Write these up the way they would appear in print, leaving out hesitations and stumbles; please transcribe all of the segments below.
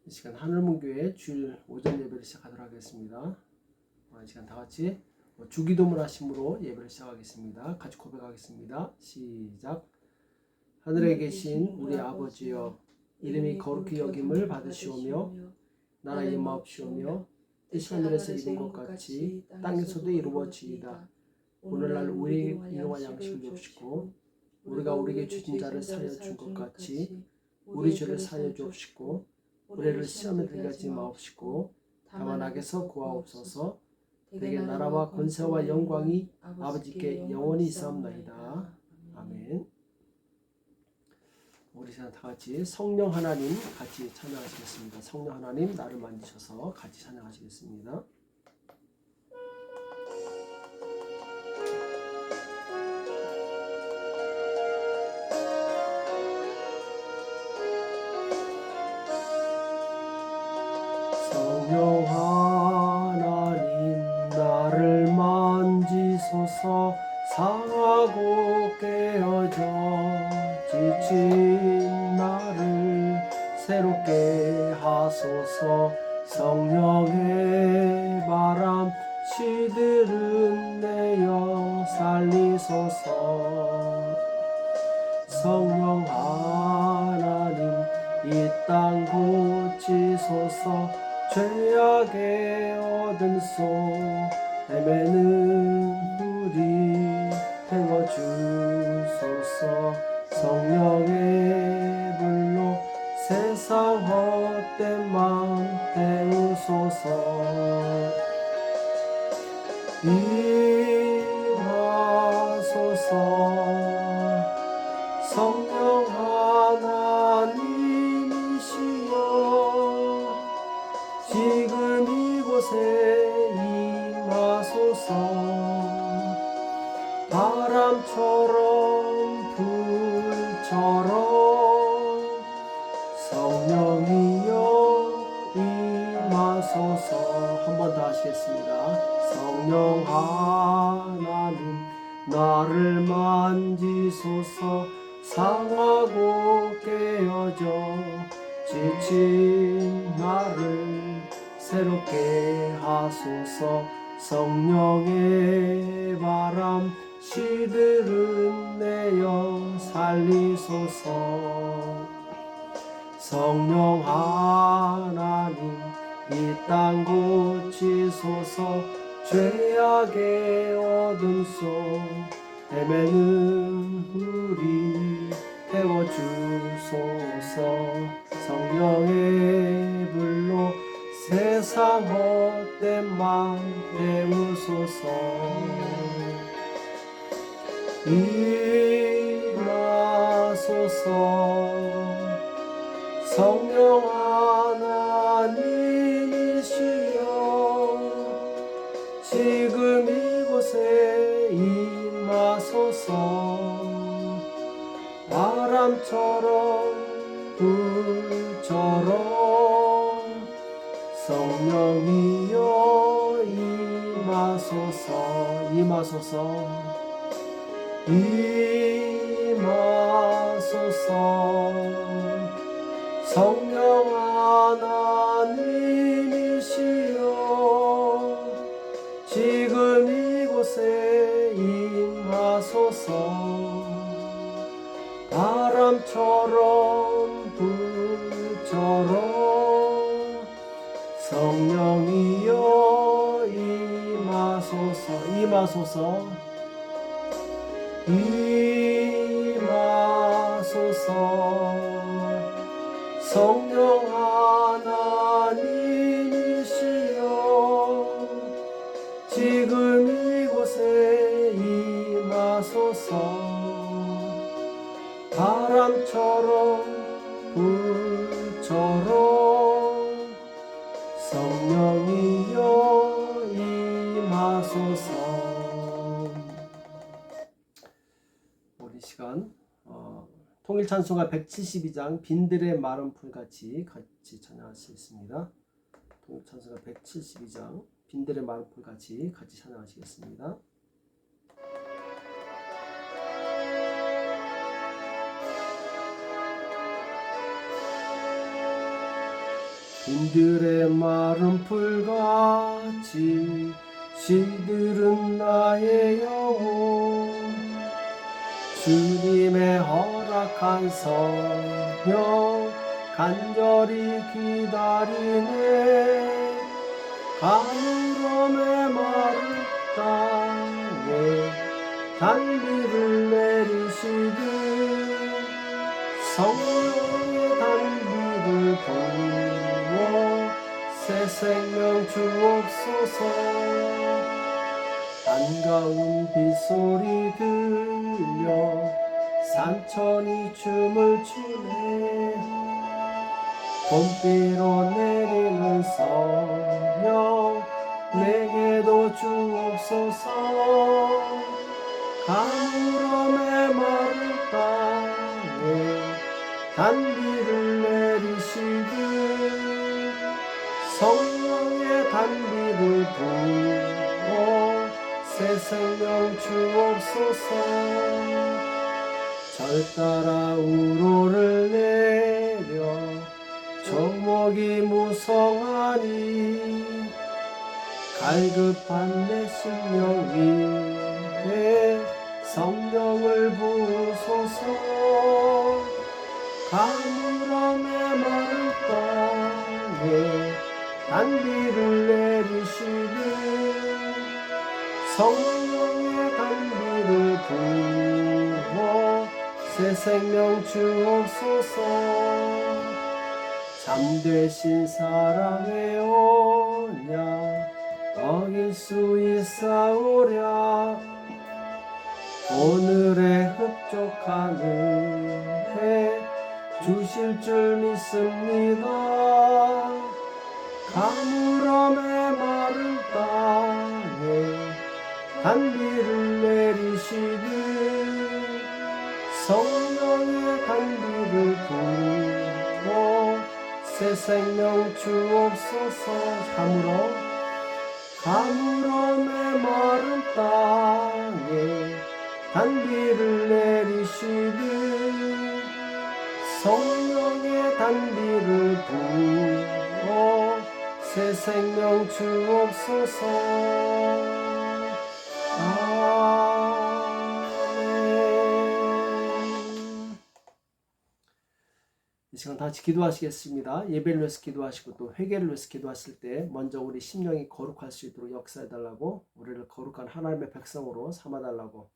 이 시간 하늘문교회 주일 오전 예배를 시작하도록 하겠습니다. 이 시간 다 같이 주기도문 하심으로 예배를 시작하겠습니다. 같이 고백하겠습니다. 시작. 하늘에 계신 우리 아버지여, 이름이 거룩히 여김을 받으시오며 나라 임하옵시오며 뜻이 하늘에서 이룬 것 같이 땅에서도 이루어지이다. 오늘날 우리에게 일용할 양식을 주옵시고 우리가 우리에게 주신 자를 사하여 준 것 같이 우리 죄를 사하여 주옵시고 우리를 시험에 들게 하지 마옵시고 다만 악에서 구하옵소서. 대개 나라와 권세와 영광이 아버지께 영원히 있사옵나이다. 아멘. 우리 다 같이 성령 하나님 같이 찬양하시겠습니다. 성령 하나님 나를 만지셔서 같이 찬양하시겠습니다. 성령 하나님 나를 만지소서. 상하고 깨어져 지친 나를 새롭게 하소서. 성령의 바람 시들은 내어 살리소서. 성령 하나님 이 땅 고치소서. 죄악의 어둠 속 헤매는 우리 태워주소서. 성령의 불로 세상 헛된 맘 태우소서. 임하소서. 성령 하나님이시여, 지금 이곳에 임하소서. 바람처럼 불처럼 성령이여 임하소서. 한 번 더 하시겠습니다. 성령 하나님 나를 만지소서. 상하고 깨어져 지친 나를 새롭게 하소서. 성령의 바람 시들은 내어 살리소서. 성령 하나님 이 땅 고치소서. 죄악의 어둠 속 헤매는 우리 태워주소서. 성령의 불로 세상 헛된 맘 태우소서. 임하소서. 성령 하나님이시여, 지금 이곳에 임하소서. 바람처럼 불처럼 성령이여 임하소서. 임하소서. 임하소서. 성령 하나님이시여, 지금 이곳에 임하소서. 바람처럼 불처럼 성령이여 임하소서. 임하소서. 임하소서. 성령 하나님이시여, 지금 이곳에 임하소서. 바람처럼 불처럼 성령이여 임하소서. 우리 시간 통일찬송가 172장 빈들의 마른 풀같이 같이 찬양하시겠습니다. 통일찬송가 172장 빈들의 마른 풀같이 같이 찬양하시겠습니다. 빈들의 마른 풀같이 시들은 나의 영혼 주님의 허락한 성령 간절히 기다리네 가물음의 마른 땅에 단비를 내리시듯 성령의 단비를 부어 새 생명 주옵소서 반가운 빗소리 들려 산천이 춤을 추네 봄비로 내리는 성령 내게도 주옵소서 가물음의 마른 땅에 단비를 내리시듯 성령의 단비를 부어 새 생명 주옵소서 절 따라 우로를 내려 조목이 무성하니 갈급한 내 심령 위에 성령을 부으소서 가물음의 마른 땅에 단비를 내리시듯 성령의 단비를 부어 새 생명 주옵소서 잠되신 사랑의 언약 어길 수 있사오랴 오늘의 흡족한 은혜 주실 줄 믿습니다 가물음의 마른 땅에 단비를 내리시듯 성령의 단비를 부어 새 생명 주옵소서 가물음의 마른 땅에 단비를 내리시듯 성령의 단비를 부어 새 생명 주옵소서 이 시간 다 같이 기도하시겠습니다. 예배를 위해서 기도하시고 또 회개를 위해서 기도하실 때 먼저 우리 심령이 거룩할 수 있도록 역사해달라고 우리를 거룩한 하나님의 백성으로 삼아달라고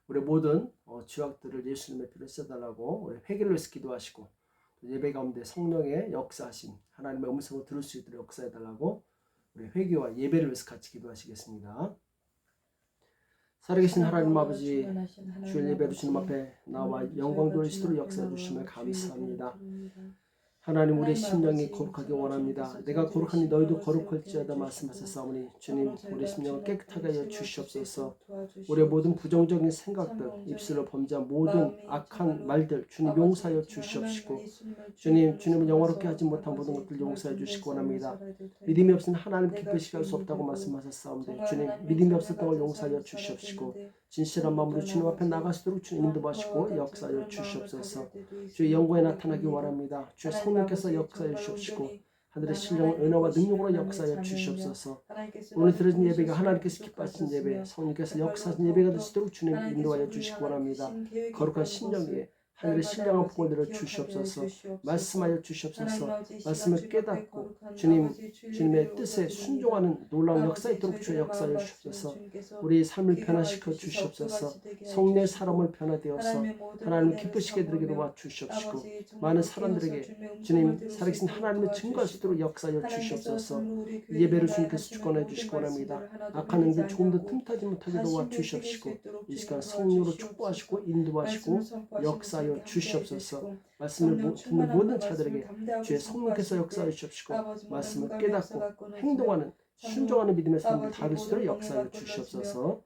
우리 모든 죄악들을 예수님의 피로 씻어달라고 우리 회개를 위해서 기도하시고 또 예배 가운데 성령의 역사하심 하나님의 음성을 들을 수 있도록 역사해달라고 우리 회개와 예배를 위해서 같이 기도하시겠습니다. 살아계신 하나님 아버지 주일 예배로 주님 앞에 나와 영광 돌리시도록 역사해 주심을 감사합니다. 하나님 우리의 심령이 거룩하게 원합니다. 내가 거룩하니 너희도 거룩할지어다 말씀하셨사오니 주님 우리 심령을 깨끗하게 하여 주시옵소서. 우리의 모든 부정적인 생각들 입술로 범죄한 모든 악한 말들 주님 용서하여 주시옵시고 주님 주님을 영화롭게 하지 못한 모든 것들 용서해 주시기 원합니다. 믿음이 없으면 하나님 기쁘시게 할 수 없다고 말씀하셨사오니 주님 믿음이 없었던 걸 용서하여 주시옵시고 진실한 마음으로 주님 앞에 나가시도록 주님 인도하시고 역사하여 주시옵소서. 주의 영광에 나타나기 원합니다. 주의 성령께서 역사해 주시옵시고 하늘의 신령을 은혜와 능력으로 역사하여 주시옵소서. 오늘 드려진 예배가 하나님께서 기뻐하신 예배 성령께서 역사하신 예배가 되시도록 주님 인도하여 주시기 원합니다. 거룩한 심령 위에 하늘의 신령한 복을 내려 주시옵소서. 말씀하여 주시옵소서. 말씀을 깨닫고 주님의 뜻에 순종하는 놀라운 역사 있도록 주의 역사하여 주시옵소서. 우리의 삶을 변화시켜 주시옵소서. 성령의 사람을 변화되어서 하나님을 기쁘시게 드리게 도와 주시옵시고 많은 사람들에게 주님 살아계신 하나님을 증거할 수 있도록 역사하여 주시옵소서. 예배를 주님께서 주권해 주시기 원합니다. 악한 영들 조금 더 틈타지 못하게 도와 주시옵시고 이 시간 성령으로 축복하시고 인도하시고 역사하여 주시옵소서. 말씀을 듣는 모든 자들에게 주의 성령께서 역사하여 주시옵시고 말씀을 깨닫고 행동하는 순종하는 믿음의 삶을 다룰 수 있도록 역사하여 주시옵소서.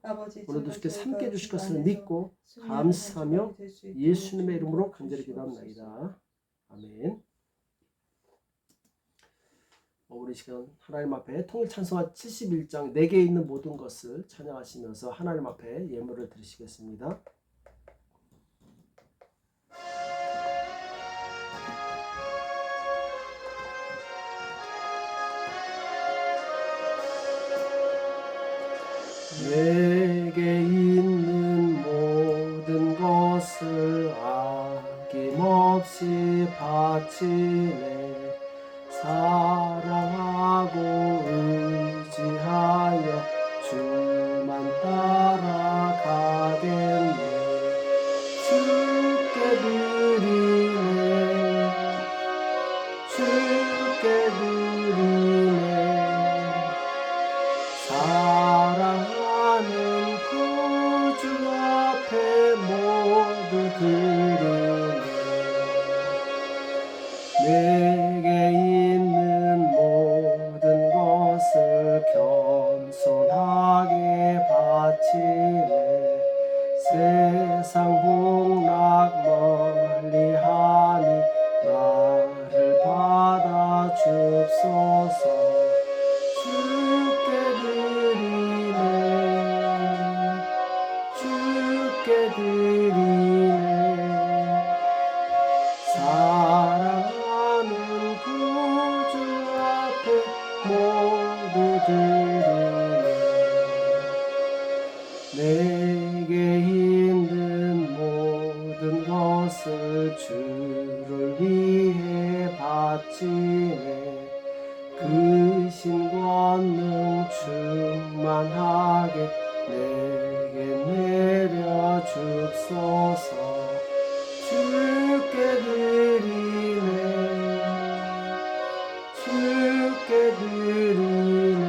오늘도 주께 함께 해주실 것을 믿고 감사하며 예수님의 이름으로 간절히 기도합니다. 아멘. 우리 시간 하나님 앞에 통일 찬송가 71장 내게 있는 모든 것을 찬양하시면서 하나님 앞에 예물을 드리시겠습니다. 내게 있는 모든 것을 아낌없이 바치네. 사랑하고 의지하여 주만 따라가겠네. 주께 드리네. 주께 드리네. 사랑하는 구주 앞에 모두 드리네. 내게 있는 모든 것을 겸손하게 바치네. 세상 복락 멀리하니 나를 받아 줍소서. 주께 드리네. 주께 드리네. 사랑하는 구주 앞에 모두 드리네. 내게 있는 모든 것을 주를 위해 바치네. 그 신권능 충만하게 내게 내려 줍소서. 주께 드리네. 주께 드리네.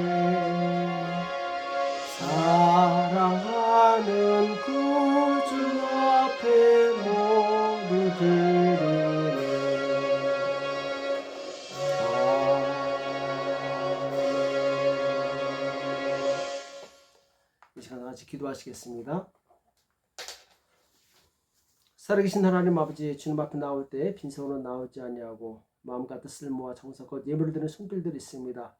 사랑하는 구주 앞에 모두 드리네. 이 시간 같이 기도하시겠습니다. 살아계신 하나님 아버지, 주님 앞에 나올 때 빈손으로 나오지 아니하고 마음과 뜻을 모아 정성껏 예배를 드리는 손길들이 있습니다.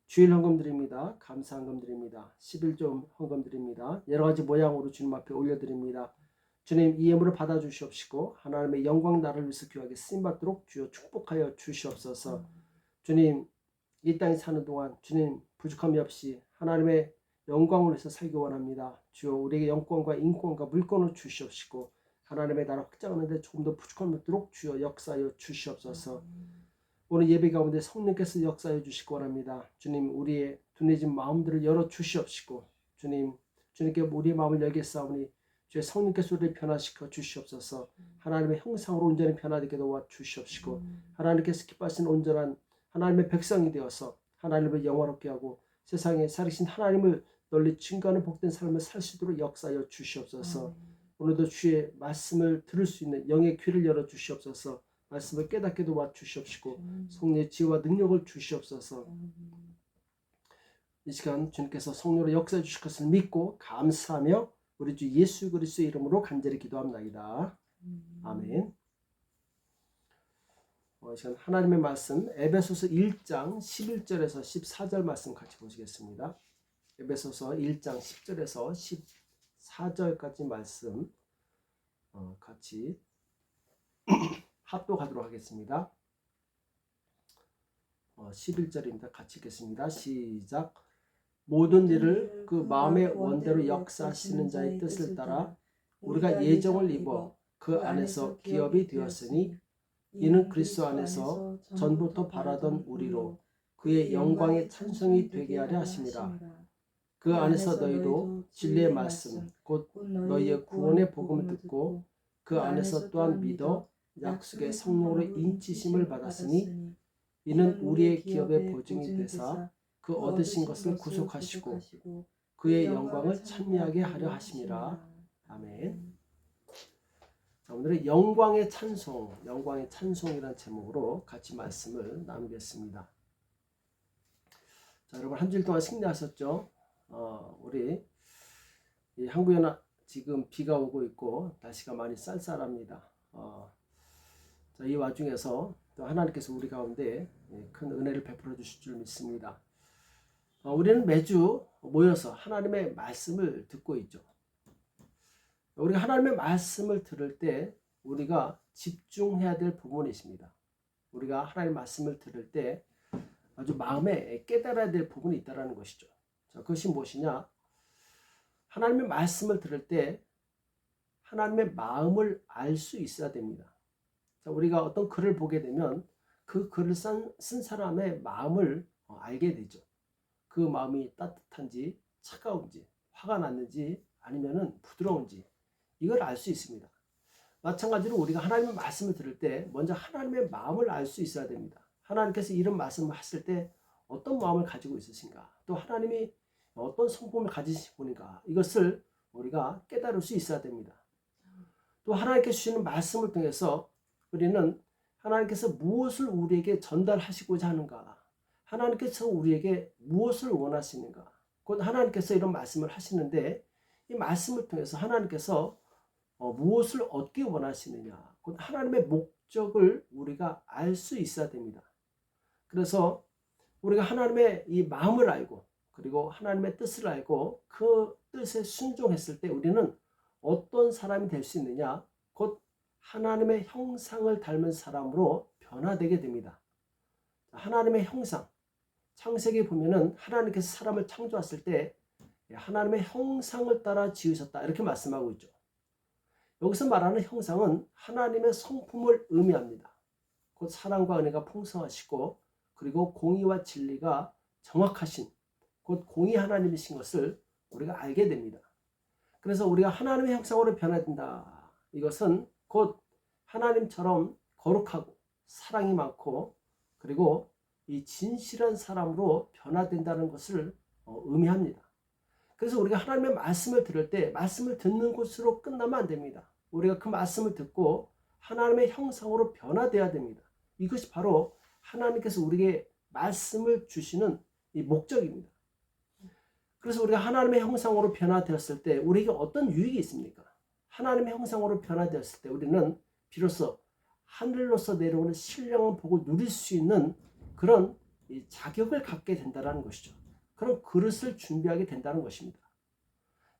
주일 헌금 드립니다. 감사 헌금 드립니다. 11조 헌금 드립니다. 여러 가지 모양으로 주님 앞에 올려드립니다. 주님, 이 예물을 받아주시옵시고 하나님의 영광 나를 위해서 귀하게 쓰임받도록 주여 축복하여 주시옵소서. 주님, 이 땅에 사는 동안 주님 부족함이 없이 하나님의 영광을 위해서 살기 원합니다. 주여, 우리에게 영권과 인권과 물권을 주시옵시고 하나님의 나라 확장하는데 조금 더 부족함이 없도록 주여 역사하여 주시옵소서. 오늘 예배 가운데 성령께서 역사해 주시기 원합니다. 주님, 우리의 둔해진 마음들을 열어 주시옵시고 주님, 주님께 우리의 마음을 열겠사오니 주의 성령께서 우리를 변화시켜 주시옵소서. 하나님의 형상으로 온전히 변화되게 도와 주시옵시고 하나님께서 기뻐하시는 온전한 하나님의 백성이 되어서 하나님을 영화롭게 하고 세상에 살아계신 하나님을 널리 증거하는 복된 삶을 살 수 있도록 역사하여 주시옵소서. 오늘도 주의 말씀을 들을 수 있는 영의 귀를 열어 주시옵소서. 말씀을 깨닫게 도와 주시옵시고 성령의 지혜와 능력을 주시옵소서. 이 시간 주님께서 성령으로 역사해 주실 것을 믿고 감사하며 우리 주 예수 그리스도의 이름으로 간절히 기도합나이다. 아멘. 이 시간 하나님의 말씀 에베소서 1장 11절에서 14절 말씀 같이 보시겠습니다. 에베소서 1장 10절에서 14절까지 말씀 같이 합독하도록 하겠습니다. 11절입니다. 같이 읽겠습니다. 시작. 모든 일을 그 마음의 원대로 역사하시는 자의 뜻을 따라 우리가 예정을 입어 그 안에서 기업이 되었으니 이는 그리스도 안에서 전부터 바라던 우리로 그의 영광의 찬송이 되게 하려 하심이라. 그 안에서 너희도 진리의 말씀 곧 너희의 구원의 복음을 듣고 그 안에서 또한 믿어 약속의 성령으로 인치심을 받았으니 이는 우리의 기업의 보증이 되사 그 얻으신 것을 구속하시고 그의 영광을 찬미하게 하려 하심이라. 아멘. 자, 오늘은 영광의 찬송이라는 제목으로 같이 말씀을 나누겠습니다. 자, 여러분 한 주일 동안 승리하셨죠? 우리 이 한국에는 지금 비가 오고 있고 날씨가 많이 쌀쌀합니다. 자, 이 와중에서 또 하나님께서 우리 가운데 큰 은혜를 베풀어 주실 줄 믿습니다. 우리는 매주 모여서 하나님의 말씀을 듣고 있죠. 우리가 하나님의 말씀을 들을 때 우리가 집중해야 될 부분이 있습니다. 우리가 하나님의 말씀을 들을 때 아주 마음에 깨달아야 될 부분이 있다는 것이죠. 자, 그것이 무엇이냐? 하나님의 말씀을 들을 때 하나님의 마음을 알 수 있어야 됩니다. 자, 우리가 어떤 글을 보게 되면 그 글을 쓴 사람의 마음을 알게 되죠. 그 마음이 따뜻한지 차가운지 화가 났는지 아니면은 부드러운지 이걸 알 수 있습니다. 마찬가지로 우리가 하나님의 말씀을 들을 때 먼저 하나님의 마음을 알 수 있어야 됩니다. 하나님께서 이런 말씀을 하실 때 어떤 마음을 가지고 있으신가, 또 하나님이 어떤 성품을 가지시는가, 이것을 우리가 깨달을 수 있어야 됩니다. 또 하나님께서 주시는 말씀을 통해서 우리는 하나님께서 무엇을 우리에게 전달하시고자 하는가, 하나님께서 우리에게 무엇을 원하시는가, 곧 하나님께서 이런 말씀을 하시는데 이 말씀을 통해서 하나님께서 무엇을 얻기 원하시느냐, 곧 하나님의 목적을 우리가 알 수 있어야 됩니다. 그래서 우리가 하나님의 이 마음을 알고 그리고 하나님의 뜻을 알고 그 뜻에 순종했을 때 우리는 어떤 사람이 될 수 있느냐, 곧 하나님의 형상을 닮은 사람으로 변화되게 됩니다. 하나님의 형상, 창세기에 보면은 하나님께서 사람을 창조하실 때 하나님의 형상을 따라 지으셨다 이렇게 말씀하고 있죠. 여기서 말하는 형상은 하나님의 성품을 의미합니다. 곧 사랑과 은혜가 풍성하시고 그리고 공의와 진리가 정확하신 곧 공의 하나님이신 것을 우리가 알게 됩니다. 그래서 우리가 하나님의 형상으로 변화된다. 이것은 곧 하나님처럼 거룩하고 사랑이 많고 그리고 이 진실한 사람으로 변화된다는 것을 의미합니다. 그래서 우리가 하나님의 말씀을 들을 때 말씀을 듣는 것으로 끝나면 안 됩니다. 우리가 그 말씀을 듣고 하나님의 형상으로 변화되어야 됩니다. 이것이 바로 하나님께서 우리에게 말씀을 주시는 이 목적입니다. 그래서 우리가 하나님의 형상으로 변화되었을 때 우리에게 어떤 유익이 있습니까? 하나님의 형상으로 변화되었을 때 우리는 비로소 하늘로서 내려오는 신령한 복을 누릴 수 있는 그런 자격을 갖게 된다는 것이죠. 그런 그릇을 준비하게 된다는 것입니다.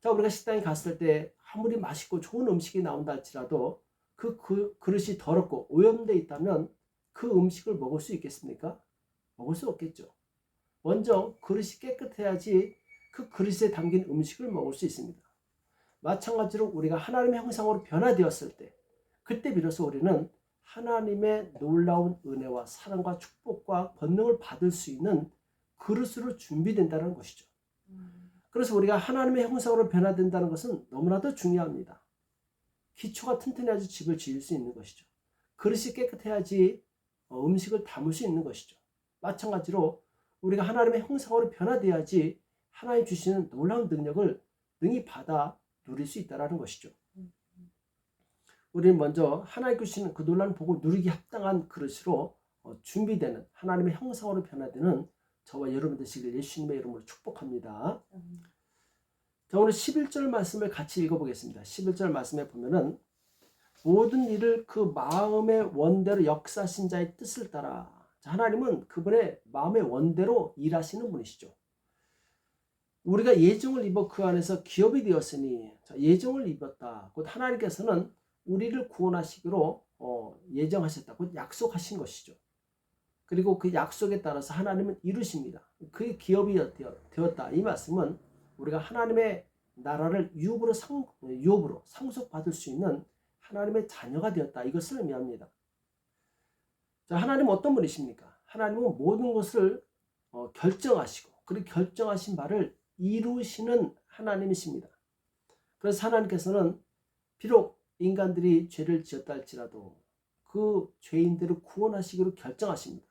자, 우리가 식당에 갔을 때 아무리 맛있고 좋은 음식이 나온다 할지라도 그 그릇이 더럽고 오염되어 있다면 그 음식을 먹을 수 있겠습니까? 먹을 수 없겠죠. 먼저 그릇이 깨끗해야지 그 그릇에 담긴 음식을 먹을 수 있습니다. 마찬가지로 우리가 하나님의 형상으로 변화되었을 때 그때 비로소 우리는 하나님의 놀라운 은혜와 사랑과 축복과 권능을 받을 수 있는 그릇으로 준비된다는 것이죠. 그래서 우리가 하나님의 형상으로 변화된다는 것은 너무나도 중요합니다. 기초가 튼튼해야지 집을 지을 수 있는 것이죠. 그릇이 깨끗해야지 음식을 담을 수 있는 것이죠. 마찬가지로 우리가 하나님의 형상으로 변화돼야지 하나님 주시는 놀라운 능력을 능히 받아 누릴 수 있다는 것이죠. 우리는 먼저 하나님 주시는 그 놀라운 복을 누리기 합당한 그릇으로 준비되는 하나님의 형상으로 변화되는 저와 여러분 되시길 예수님의 이름으로 축복합니다. 자, 오늘 11절 말씀을 같이 읽어보겠습니다. 11절 말씀에 보면은 모든 일을 그 마음의 원대로 역사하신 자의 뜻을 따라. 자, 하나님은 그분의 마음의 원대로 일하시는 분이시죠. 우리가 예정을 입어 그 안에서 기업이 되었으니, 자, 예정을 입었다. 곧 하나님께서는 우리를 구원하시기로 예정하셨다. 곧 약속하신 것이죠. 그리고 그 약속에 따라서 하나님은 이루십니다. 그의 기업이 되었다. 이 말씀은 우리가 하나님의 나라를 유업으로 상속받을 수 있는 하나님의 자녀가 되었다. 이것을 의미합니다. 자, 하나님은 어떤 분이십니까? 하나님은 모든 것을 결정하시고 그리고 결정하신 바를 이루시는 하나님이십니다. 그래서 하나님께서는 비록 인간들이 죄를 지었다 할지라도 그 죄인들을 구원하시기로 결정하십니다.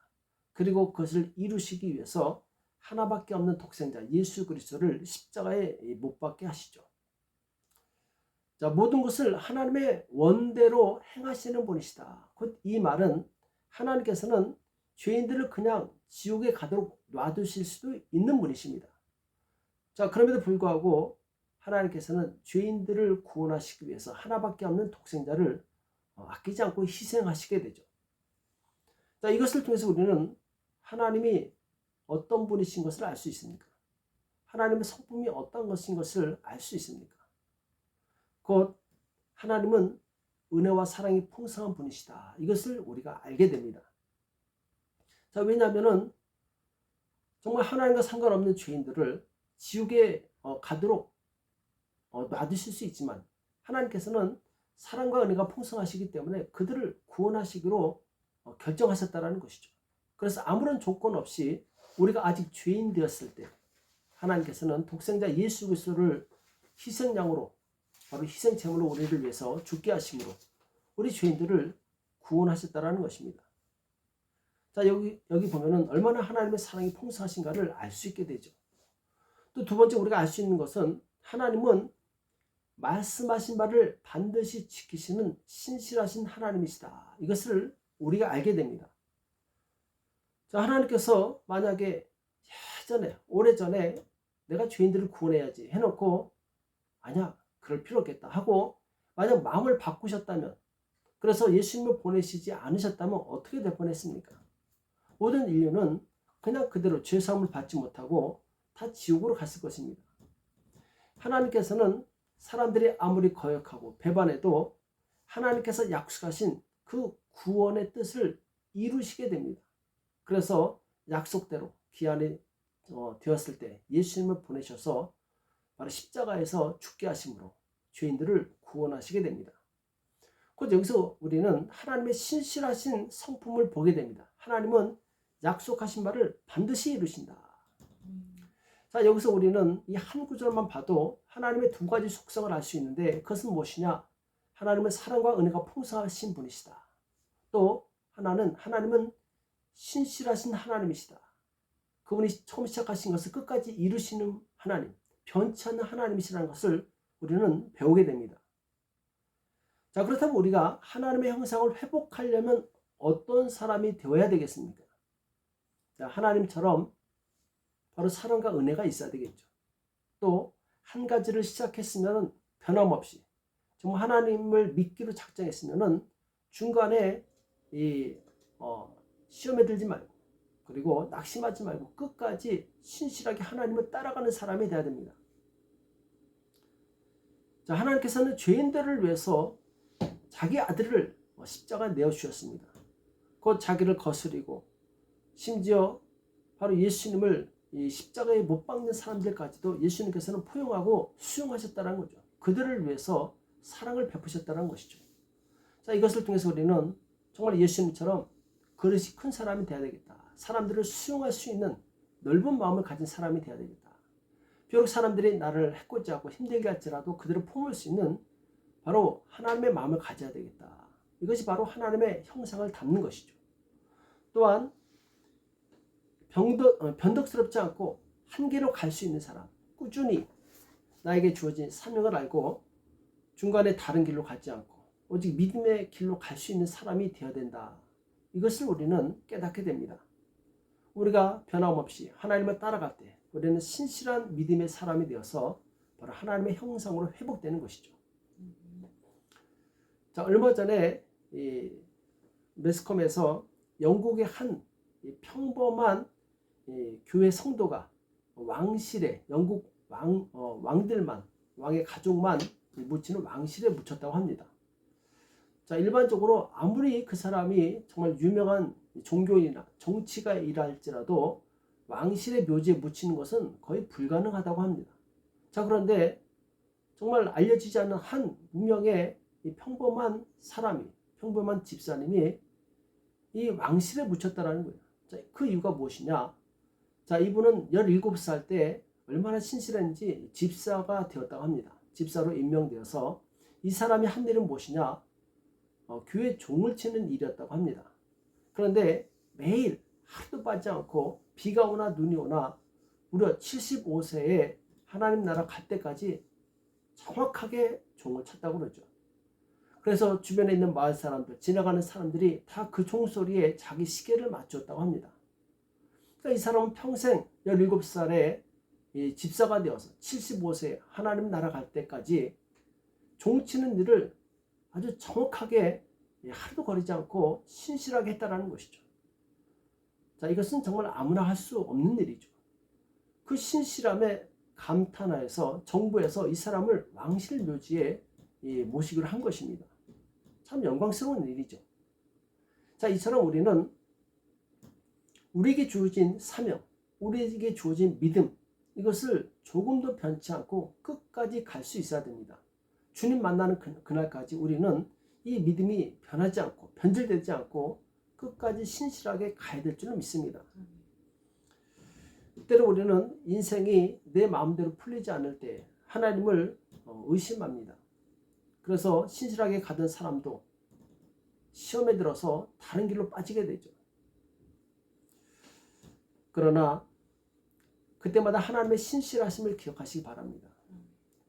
그리고 그것을 이루시기 위해서 하나밖에 없는 독생자 예수 그리스도를 십자가에 못 박게 하시죠. 자, 모든 것을 하나님의 원대로 행하시는 분이시다. 곧 이 말은 하나님께서는 죄인들을 그냥 지옥에 가도록 놔두실 수도 있는 분이십니다. 자, 그럼에도 불구하고 하나님께서는 죄인들을 구원하시기 위해서 하나밖에 없는 독생자를 아끼지 않고 희생하시게 되죠. 자, 이것을 통해서 우리는 하나님이 어떤 분이신 것을 알 수 있습니까? 하나님의 성품이 어떤 것인 것을 알 수 있습니까? 곧 하나님은 은혜와 사랑이 풍성한 분이시다. 이것을 우리가 알게 됩니다. 자, 왜냐하면은 정말 하나님과 상관없는 죄인들을 지옥에 가도록 놔두실 수 있지만 하나님께서는 사랑과 은혜가 풍성하시기 때문에 그들을 구원하시기로 결정하셨다라는 것이죠. 그래서 아무런 조건 없이 우리가 아직 죄인 되었을 때 하나님께서는 독생자 예수 그리스도를 희생양으로, 바로 희생제물로 우리를 위해서 죽게 하심으로 우리 죄인들을 구원하셨다라는 것입니다. 자, 여기 보면은 얼마나 하나님의 사랑이 풍성하신가를 알 수 있게 되죠. 또 두 번째 우리가 알 수 있는 것은 하나님은 말씀하신 바를 반드시 지키시는 신실하신 하나님이시다. 이것을 우리가 알게 됩니다. 자, 하나님께서 만약에 예전에, 오래전에 내가 죄인들을 구원해야지 해놓고 아니야, 그럴 필요 없겠다 하고 만약 마음을 바꾸셨다면, 그래서 예수님을 보내시지 않으셨다면 어떻게 될 뻔했습니까? 모든 인류는 그냥 그대로 죄사함을 받지 못하고 다 지옥으로 갔을 것입니다. 하나님께서는 사람들이 아무리 거역하고 배반해도 하나님께서 약속하신 그 구원의 뜻을 이루시게 됩니다. 그래서 약속대로 기한이 되었을 때 예수님을 보내셔서 바로 십자가에서 죽게 하심으로 죄인들을 구원하시게 됩니다. 곧 여기서 우리는 하나님의 신실하신 성품을 보게 됩니다. 하나님은 약속하신 바를 반드시 이루신다. 자, 여기서 우리는 이 한 구절만 봐도 하나님의 두 가지 속성을 알 수 있는데 그것은 무엇이냐? 하나님은 사랑과 은혜가 풍성하신 분이시다. 또 하나님은 신실하신 하나님이시다. 그분이 처음 시작하신 것을 끝까지 이루시는 하나님, 변치 않는 하나님이시라는 것을 우리는 배우게 됩니다. 자, 그렇다면 우리가 하나님의 형상을 회복하려면 어떤 사람이 되어야 되겠습니까? 자, 하나님처럼 바로 사랑과 은혜가 있어야 되겠죠. 또 한 가지를 시작했으면 변함없이 정말 하나님을 믿기로 작정했으면 중간에 시험에 들지 말고, 그리고 낙심하지 말고 끝까지 신실하게 하나님을 따라가는 사람이 되어야 됩니다. 자, 하나님께서는 죄인들을 위해서 자기 아들을 십자가에 내어주셨습니다. 곧 자기를 거스리고 심지어 바로 예수님을 이 십자가에 못 박는 사람들까지도 예수님께서는 포용하고 수용하셨다는 거죠. 그들을 위해서 사랑을 베푸셨다는 것이죠. 자, 이것을 통해서 우리는 정말 예수님처럼 그릇이 큰 사람이 되어야 되겠다. 사람들을 수용할 수 있는 넓은 마음을 가진 사람이 되어야 되겠다. 비록 사람들이 나를 해코지 하고 힘들게 할지라도 그들을 품을 수 있는 바로 하나님의 마음을 가져야 되겠다. 이것이 바로 하나님의 형상을 담는 것이죠. 또한 변덕스럽지 않고 한계로 갈 수 있는 사람, 꾸준히 나에게 주어진 사명을 알고 중간에 다른 길로 가지 않고 오직 믿음의 길로 갈 수 있는 사람이 되어야 된다. 이것을 우리는 깨닫게 됩니다. 우리가 변함없이 하나님을 따라갈 때 우리는 신실한 믿음의 사람이 되어서 바로 하나님의 형상으로 회복되는 것이죠. 자, 얼마 전에 매스컴에서 영국의 한 평범한 교회 성도가 왕실에, 영국 왕들만, 왕의 가족만 묻히는 왕실에 묻혔다고 합니다. 자, 일반적으로 아무리 그 사람이 정말 유명한 종교인이나 정치가이라 할지라도 왕실의 묘지에 묻히는 것은 거의 불가능하다고 합니다. 자, 그런데 정말 알려지지 않는 한 무명의 이 평범한 사람이, 평범한 집사님이 이 왕실에 묻혔다라는 거예요. 자, 그 이유가 무엇이냐? 자, 이분은 17살 때 얼마나 신실한지 집사가 되었다고 합니다. 집사로 임명되어서 이 사람이 한 일은 무엇이냐? 교회 종을 치는 일이었다고 합니다. 그런데 매일 하루도 빠지지 않고 비가 오나 눈이 오나 무려 75세에 하나님 나라 갈 때까지 정확하게 종을 쳤다고 그러죠. 그래서 주변에 있는 마을 사람들, 지나가는 사람들이 다 그 종소리에 자기 시계를 맞췄다고 합니다. 그러니까 이 사람은 평생 17살에 집사가 되어서 75세에 하나님 나라 갈 때까지 종치는 일을 아주 정확하게 하루도 거리지 않고 신실하게 했다는 것이죠. 자, 이것은 정말 아무나 할 수 없는 일이죠. 그 신실함에 감탄하여서 정부에서 이 사람을 왕실 묘지에 모시기로 한 것입니다. 참 영광스러운 일이죠. 자, 이처럼 우리는 우리에게 주어진 사명, 우리에게 주어진 믿음, 이것을 조금도 변치 않고 끝까지 갈 수 있어야 됩니다. 주님 만나는 그날까지 우리는 이 믿음이 변하지 않고 변질되지 않고 끝까지 신실하게 가야 될 줄을 믿습니다. 때로 우리는 인생이 내 마음대로 풀리지 않을 때 하나님을 의심합니다. 그래서 신실하게 가던 사람도 시험에 들어서 다른 길로 빠지게 되죠. 그러나 그때마다 하나님의 신실하심을 기억하시기 바랍니다.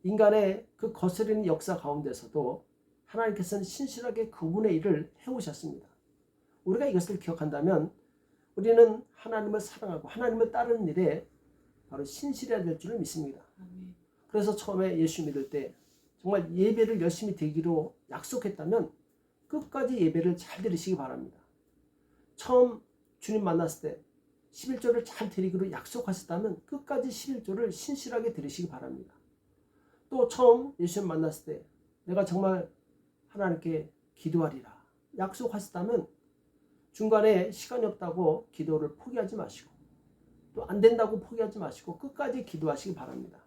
인간의 그 거스르는 역사 가운데서도 하나님께서는 신실하게 그분의 일을 해오셨습니다. 우리가 이것을 기억한다면 우리는 하나님을 사랑하고 하나님을 따르는 일에 바로 신실해야 될 줄을 믿습니다. 그래서 처음에 예수 믿을 때 정말 예배를 열심히 드리기로 약속했다면 끝까지 예배를 잘 드리시기 바랍니다. 처음 주님 만났을 때 11조를 잘 드리기로 약속하셨다면 끝까지 11조를 신실하게 드리시기 바랍니다. 또 처음 예수님 만났을 때 내가 정말 하나님께 기도하리라 약속하셨다면 중간에 시간이 없다고 기도를 포기하지 마시고 또 안 된다고 포기하지 마시고 끝까지 기도하시기 바랍니다.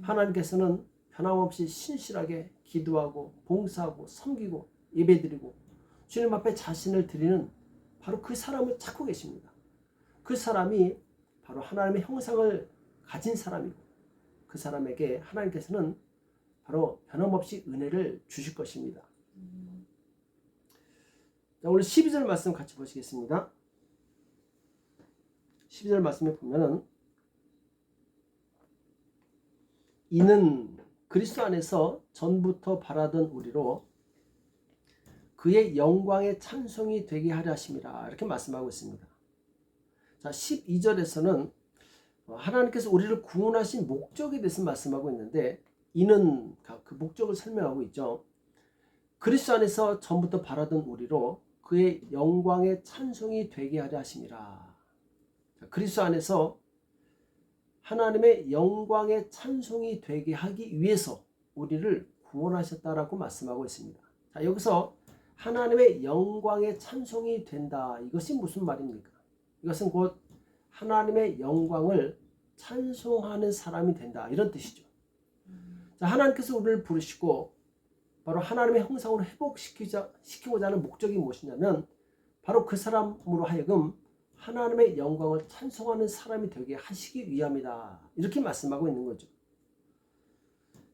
하나님께서는 변함없이 신실하게 기도하고 봉사하고 섬기고 예배드리고 주님 앞에 자신을 드리는 바로 그 사람을 찾고 계십니다. 그 사람이 바로 하나님의 형상을 가진 사람이고 그 사람에게 하나님께서는 바로 변함없이 은혜를 주실 것입니다. 자, 오늘 12절 말씀 같이 보시겠습니다. 12절 말씀에 보면은 이는 그리스도 안에서 전부터 바라던 우리로 그의 영광의 찬송이 되게 하려 하심이라 이렇게 말씀하고 있습니다. 자, 12절에서는 하나님께서 우리를 구원하신 목적에 대해서 말씀하고 있는데 이는 그 목적을 설명하고 있죠. 그리스도 안에서 전부터 바라던 우리로 그의 영광의 찬송이 되게 하려 하심이라. 그리스도 안에서 하나님의 영광의 찬송이 되게 하기 위해서 우리를 구원하셨다라고 말씀하고 있습니다. 자, 여기서 하나님의 영광의 찬송이 된다. 이것이 무슨 말입니까? 이것은 곧 하나님의 영광을 찬송하는 사람이 된다. 이런 뜻이죠. 자, 하나님께서 우리를 부르시고 바로 하나님의 형상으로 회복시키고자 하는 목적이 무엇이냐면 바로 그 사람으로 하여금 하나님의 영광을 찬송하는 사람이 되게 하시기 위함이다. 이렇게 말씀하고 있는 거죠.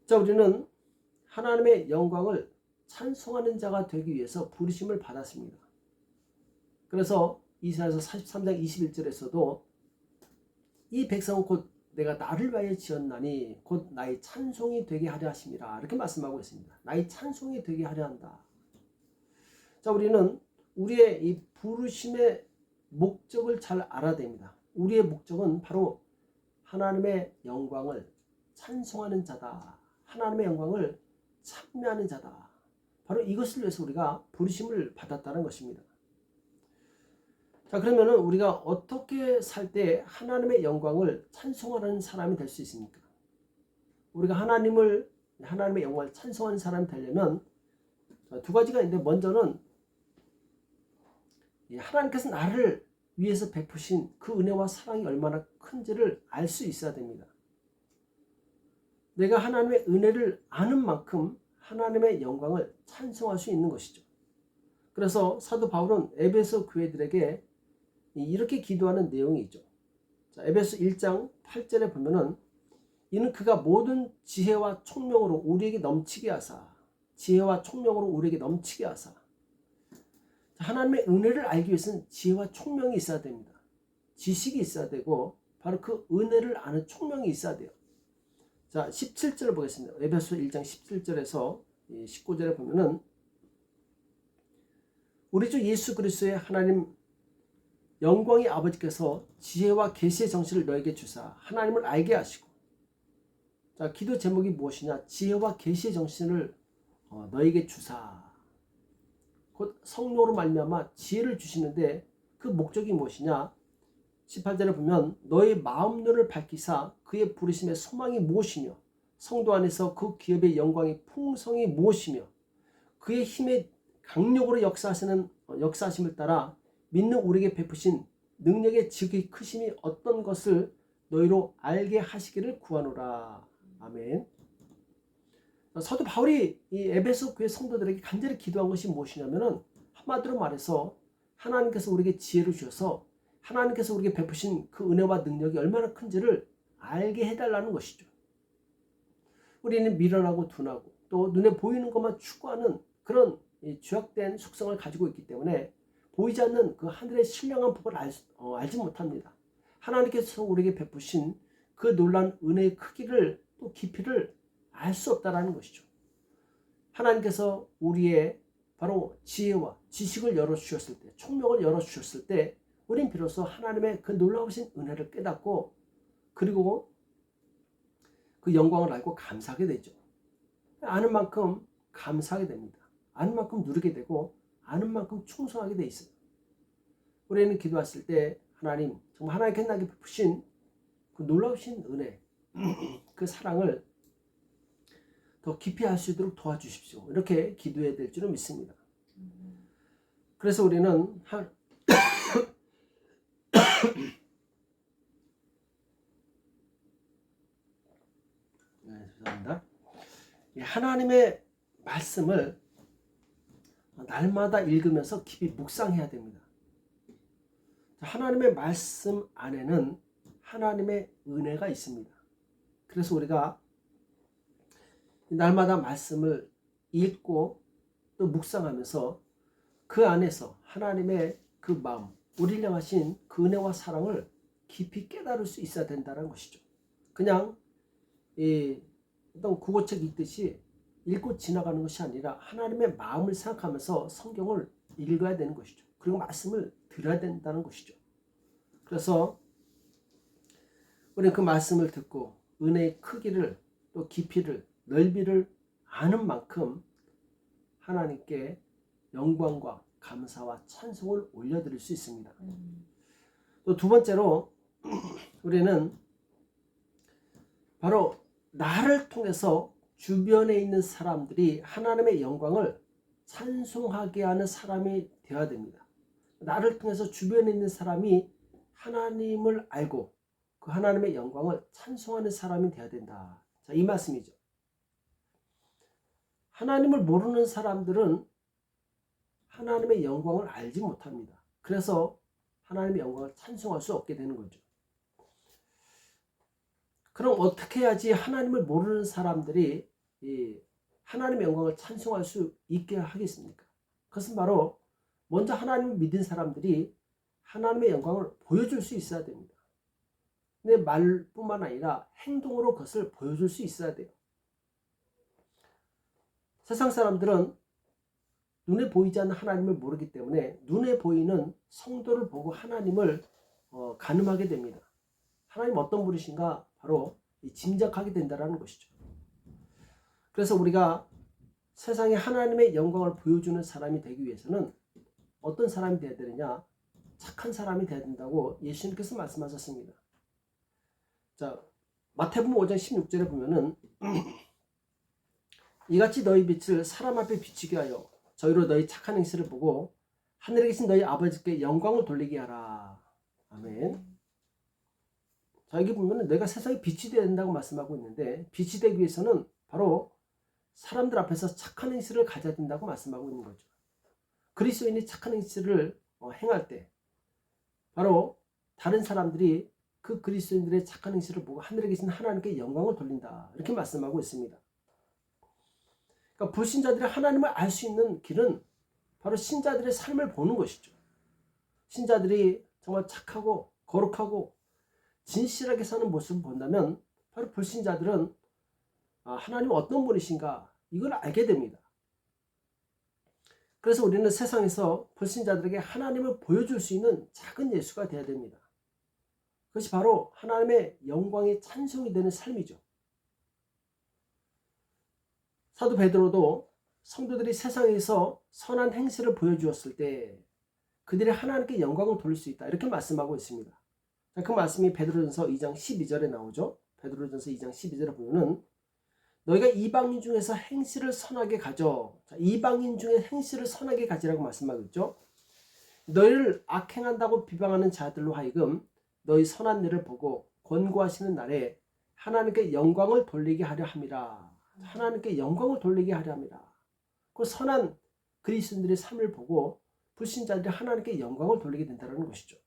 자, 우리는 하나님의 영광을 찬송하는 자가 되기 위해서 부르심을 받았습니다. 그래서 이사야서 43장 21절에서도 이 백성은 곧 내가 나를 위하여 지었나니 곧 나의 찬송이 되게 하려 하심이라 이렇게 말씀하고 있습니다. 나의 찬송이 되게 하려 한다. 자, 우리는 우리의 이 부르심의 목적을 잘 알아야 됩니다. 우리의 목적은 바로 하나님의 영광을 찬송하는 자다. 하나님의 영광을 찬미하는 자다. 바로 이것을 위해서 우리가 부르심을 받았다는 것입니다. 자, 그러면은 우리가 어떻게 살 때 하나님의 영광을 찬송하는 사람이 될 수 있습니까? 우리가 하나님의 영광을 찬송하는 사람이 되려면 두 가지가 있는데 먼저는 하나님께서 나를 위해서 베푸신 그 은혜와 사랑이 얼마나 큰지를 알 수 있어야 됩니다. 내가 하나님의 은혜를 아는 만큼 하나님의 영광을 찬송할 수 있는 것이죠. 그래서 사도 바울은 에베소 교회들에게 이렇게 기도하는 내용이 있죠. 자, 에베소 1장 8절에 보면은 이는 그가 모든 지혜와 총명으로 우리에게 넘치게 하사 지혜와 총명으로 우리에게 넘치게 하사. 하나님의 은혜를 알기 위해서는 지혜와 총명이 있어야 됩니다. 지식이 있어야 되고 바로 그 은혜를 아는 총명이 있어야 돼요. 자, 17절 보겠습니다. 에베소 1장 17절에서 19절에 보면은 우리 주 예수 그리스도의 하나님 영광의 아버지께서 지혜와 계시의 정신을 너에게 주사 하나님을 알게 하시고. 자, 기도 제목이 무엇이냐? 지혜와 계시의 정신을 너에게 주사. 곧 성령으로 말미암아 지혜를 주시는데 그 목적이 무엇이냐? 18절에 보면 너의 마음 눈을 밝히사 그의 부르심의 소망이 무엇이며 성도 안에서 그 기업의 영광의 풍성이 무엇이며 그의 힘의 강력으로 역사하심을 따라 믿는 우리에게 베푸신 능력의 지극히 크심이 어떤 것을 너희로 알게 하시기를 구하노라. 아멘. 사도 바울이 이 에베소 교회 성도들에게 간절히 기도한 것이 무엇이냐면은 한마디로 말해서 하나님께서 우리에게 지혜를 주셔서 하나님께서 우리에게 베푸신 그 은혜와 능력이 얼마나 큰지를 알게 해달라는 것이죠. 우리는 미련하고 둔하고 또 눈에 보이는 것만 추구하는 그런 죄악된 속성을 가지고 있기 때문에 보이지 않는 그 하늘의 신령한 법을 알지 못합니다. 하나님께서 우리에게 베푸신 그 놀라운 은혜의 크기를 또 깊이를 알 수 없다라는 것이죠. 하나님께서 우리의 바로 지혜와 지식을 열어주셨을 때, 총명을 열어주셨을 때 우린 비로소 하나님의 그 놀라우신 은혜를 깨닫고 그리고 그 영광을 알고 감사하게 되죠. 아는 만큼 감사하게 됩니다. 아는 만큼 누리게 되고 아는 만큼 충성하게 돼 있어요. 우리는 기도했을 때 하나님, 정말 하나님께 나에게 베푸신 그 놀라우신 은혜, 그 사랑을 더 깊이 알 수 있도록 도와주십시오. 이렇게 기도해야 될 줄은 믿습니다. 그래서 우리는 죄송합니다. 하나님의 말씀을 날마다 읽으면서 깊이 묵상해야 됩니다. 하나님의 말씀 안에는 하나님의 은혜가 있습니다. 그래서 우리가 날마다 말씀을 읽고 또 묵상하면서 그 안에서 하나님의 그 마음, 우리를 향하신 그 은혜와 사랑을 깊이 깨달을 수 있어야 된다는 것이죠. 그냥 어떤 국어책 읽듯이 읽고 지나가는 것이 아니라 하나님의 마음을 생각하면서 성경을 읽어야 되는 것이죠. 그리고 말씀을 들어야 된다는 것이죠. 그래서 우리는 그 말씀을 듣고 은혜의 크기를 또 깊이를 넓이를 아는 만큼 하나님께 영광과 감사와 찬송을 올려드릴 수 있습니다. 또 두 번째로 우리는 바로 나를 통해서 주변에 있는 사람들이 하나님의 영광을 찬송하게 하는 사람이 되어야 됩니다. 나를 통해서 주변에 있는 사람이 하나님을 알고 그 하나님의 영광을 찬송하는 사람이 되어야 된다. 자, 이 말씀이죠. 하나님을 모르는 사람들은 하나님의 영광을 알지 못합니다. 그래서 하나님의 영광을 찬송할 수 없게 되는 거죠. 그럼 어떻게 해야지 하나님을 모르는 사람들이 하나님의 영광을 찬송할 수 있게 하겠습니까? 그것은 바로 먼저 하나님을 믿은 사람들이 하나님의 영광을 보여줄 수 있어야 됩니다. 내 말뿐만 아니라 행동으로 그것을 보여줄 수 있어야 돼요. 세상 사람들은 눈에 보이지 않는 하나님을 모르기 때문에 눈에 보이는 성도를 보고 하나님을 가늠하게 됩니다. 하나님 어떤 분이신가 바로 짐작하게 된다는 것이죠. 그래서 우리가 세상에 하나님의 영광을 보여주는 사람이 되기 위해서는 어떤 사람이 되어야 되느냐? 착한 사람이 되어야 된다고 예수님께서 말씀하셨습니다. 자, 마태복음 5장 16절에 보면은 이같이 너희 빛을 사람 앞에 비추게 하여 저희로 너희 착한 행실을 보고 하늘에 계신 너희 아버지께 영광을 돌리게 하라. 아멘. 자, 여기 보면 내가 세상에 빛이 되어야 된다고 말씀하고 있는데 빛이 되기 위해서는 바로 사람들 앞에서 착한 행실을 가져야 된다고 말씀하고 있는 거죠. 그리스도인이 착한 행실을 행할 때 바로 다른 사람들이 그 그리스도인들의 착한 행실을 보고 하늘에 계신 하나님께 영광을 돌린다. 이렇게 말씀하고 있습니다. 그러니까 불신자들이 하나님을 알 수 있는 길은 바로 신자들의 삶을 보는 것이죠. 신자들이 정말 착하고 거룩하고 진실하게 사는 모습을 본다면 바로 불신자들은 하나님은 어떤 분이신가 이걸 알게 됩니다. 그래서 우리는 세상에서 불신자들에게 하나님을 보여줄 수 있는 작은 예수가 되어야 됩니다. 그것이 바로 하나님의 영광의 찬송이 되는 삶이죠. 사도 베드로도 성도들이 세상에서 선한 행실을 보여주었을 때 그들이 하나님께 영광을 돌릴 수 있다. 이렇게 말씀하고 있습니다. 그 말씀이 베드로전서 2장 12절에 나오죠. 베드로전서 2장 12절에 보면은 너희가 이방인 중에서 행실을 선하게 가져. 자, 이방인 중에 행실을 선하게 가지라고 말씀하고 있죠. 너희를 악행한다고 비방하는 자들로 하여금 너희 선한 일을 보고 권고하시는 날에 하나님께 영광을 돌리게 하려 함이라. 하나님께 영광을 돌리게 하려 함이라. 그 선한 그리스도인들의 삶을 보고 불신자들이 하나님께 영광을 돌리게 된다는 것이죠.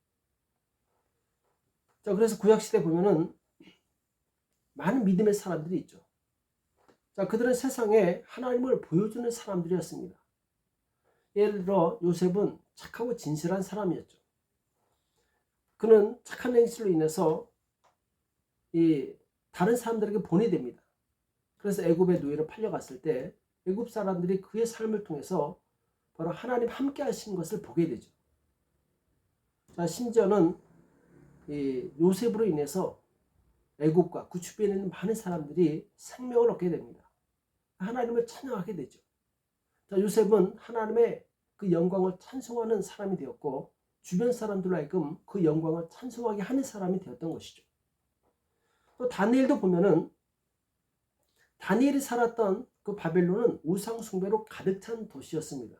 자, 그래서 구약시대 보면은 많은 믿음의 사람들이 있죠. 자, 그들은 세상에 하나님을 보여주는 사람들이었습니다. 예를 들어 요셉은 착하고 진실한 사람이었죠. 그는 착한 행실로 인해서 다른 사람들에게 본이 됩니다. 그래서 애굽의 노예로 팔려갔을 때 애굽 사람들이 그의 삶을 통해서 바로 하나님 함께 하신 것을 보게 되죠. 자, 심지어는 요셉으로 인해서 애굽과 구축비에 있는 많은 사람들이 생명을 얻게 됩니다. 하나님을 찬양하게 되죠. 자, 요셉은 하나님의 그 영광을 찬송하는 사람이 되었고 주변 사람들로 하여금 그 영광을 찬송하게 하는 사람이 되었던 것이죠. 또 다니엘도 보면은 다니엘이 살았던 그 바벨론은 우상 숭배로 가득 찬 도시였습니다.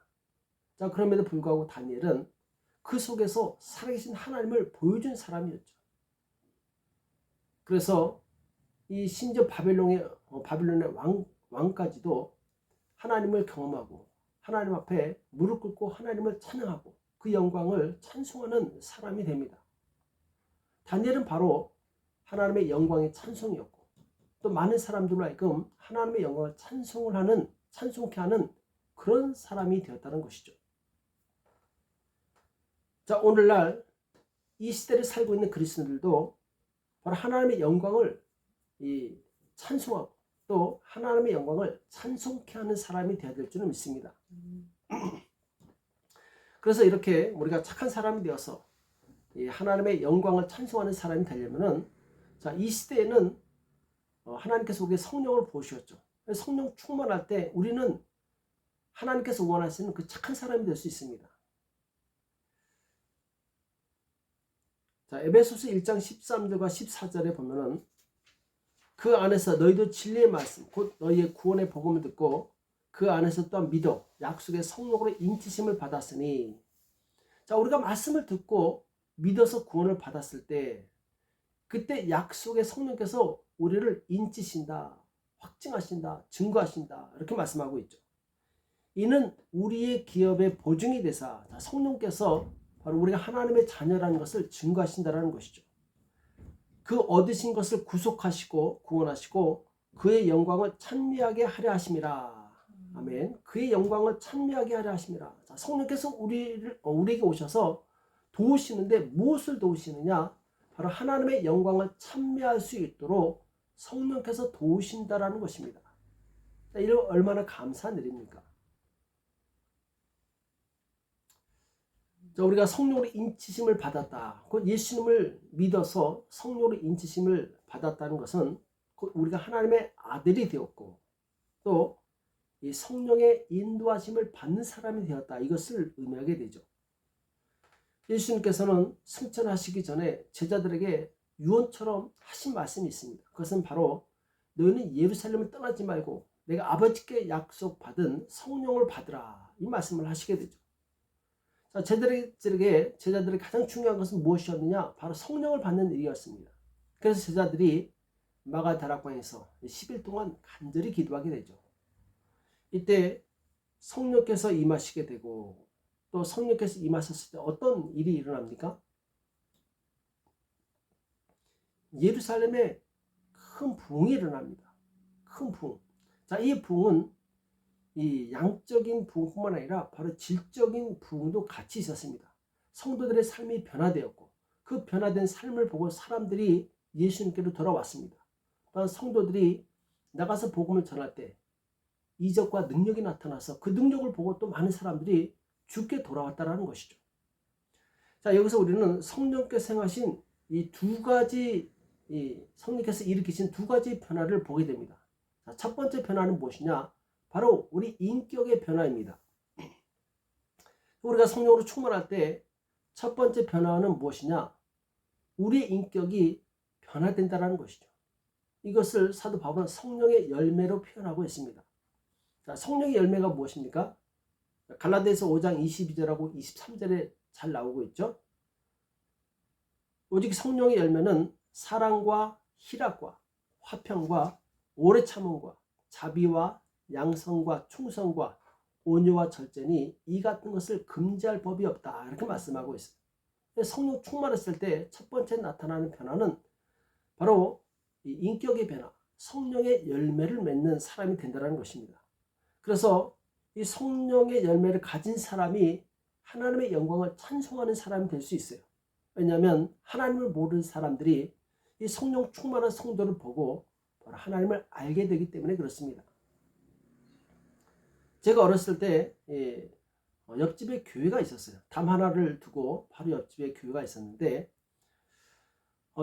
자, 그럼에도 불구하고 다니엘은 그 속에서 살아계신 하나님을 보여준 사람이었죠. 그래서 이 심지어 바벨론의 왕까지도 하나님을 경험하고 하나님 앞에 무릎 꿇고 하나님을 찬양하고 그 영광을 찬송하는 사람이 됩니다. 다니엘은 바로 하나님의 영광의 찬송이었고 또 많은 사람들로 하여금 하나님의 영광을 찬송케 하는 그런 사람이 되었다는 것이죠. 자, 오늘날 이 시대를 살고 있는 그리스도인들도 바로 하나님의 영광을 찬송하고 또 하나님의 영광을 찬송케 하는 사람이 되어야 될 줄은 믿습니다. 그래서 이렇게 우리가 착한 사람이 되어서 하나님의 영광을 찬송하는 사람이 되려면은, 자, 이 시대에는 하나님께서 우리의 성령을 부으셨죠. 성령 충만할 때 우리는 하나님께서 원하시는 그 착한 사람이 될 수 있습니다. 자, 에베소서 1장 13절과 14절에 보면은 그 안에서 너희도 진리의 말씀 곧 너희의 구원의 복음을 듣고 그 안에서 또한 믿어 약속의 성령으로 인치심을 받았으니, 자, 우리가 말씀을 듣고 믿어서 구원을 받았을 때 그때 약속의 성령께서 우리를 인치신다, 확증하신다, 증거하신다, 이렇게 말씀하고 있죠. 이는 우리의 기업의 보증이 되사, 성령께서 바로 우리가 하나님의 자녀라는 것을 증거하신다는 것이죠. 그 얻으신 것을 구속하시고 구원하시고 그의 영광을 찬미하게 하려 하심이라. 아멘. 그의 영광을 찬미하게 하려 하심이라. 자, 성령께서 우리에게 오셔서 도우시는데 무엇을 도우시느냐? 바로 하나님의 영광을 찬미할 수 있도록 성령께서 도우신다라는 것입니다. 자, 이런 얼마나 감사한 일입니까? 자, 우리가 성령으로 인치심을 받았다. 곧 예수님을 믿어서 성령으로 인치심을 받았다는 것은 곧 우리가 하나님의 아들이 되었고 또 이 성령의 인도하심을 받는 사람이 되었다. 이것을 의미하게 되죠. 예수님께서는 승천하시기 전에 제자들에게 유언처럼 하신 말씀이 있습니다. 그것은 바로 너희는 예루살렘을 떠나지 말고 내가 아버지께 약속받은 성령을 받으라. 이 말씀을 하시게 되죠. 자, 제자들에게 가장 중요한 것은 무엇이었느냐? 바로 성령을 받는 일이었습니다. 그래서 제자들이 마가다락방에서 10일 동안 간절히 기도하게 되죠. 이때 성령께서 임하시게 되고 또 성령께서 임하셨을 때 어떤 일이 일어납니까? 예루살렘에 큰 부흥이 일어납니다. 큰 부흥. 자, 이 부흥은 이 양적인 부흥뿐만 아니라 바로 질적인 부흥도 같이 있었습니다. 성도들의 삶이 변화되었고 그 변화된 삶을 보고 사람들이 예수님께로 돌아왔습니다. 또한 성도들이 나가서 복음을 전할 때 이적과 능력이 나타나서 그 능력을 보고 또 많은 사람들이 주께 돌아왔다라는 것이죠. 자, 여기서 우리는 성령께서 행하신 이 두 가지, 성령께서 일으키신 두 가지 변화를 보게 됩니다. 자, 첫 번째 변화는 무엇이냐? 바로 우리 인격의 변화입니다. 우리가 성령으로 충만할 때 첫 번째 변화는 무엇이냐? 우리의 인격이 변화된다는 것이죠. 이것을 사도 바울은 성령의 열매로 표현하고 있습니다. 자, 성령의 열매가 무엇입니까? 갈라디아서 5장 22절하고 23절에 잘 나오고 있죠. 오직 성령의 열매는 사랑과 희락과 화평과 오래 참음과 자비와 양성과 충성과 온유와 절제니 이 같은 것을 금지할 법이 없다. 이렇게 말씀하고 있어요. 성령 충만했을 때 첫 번째 나타나는 변화는 바로 이 인격의 변화, 성령의 열매를 맺는 사람이 된다는 것입니다. 그래서 이 성령의 열매를 가진 사람이 하나님의 영광을 찬송하는 사람이 될 수 있어요. 왜냐하면 하나님을 모르는 사람들이 이 성령 충만한 성도를 보고 바로 하나님을 알게 되기 때문에 그렇습니다. 제가 어렸을 때 옆집에 교회가 있었어요. 담 하나를 두고 바로 옆집에 교회가 있었는데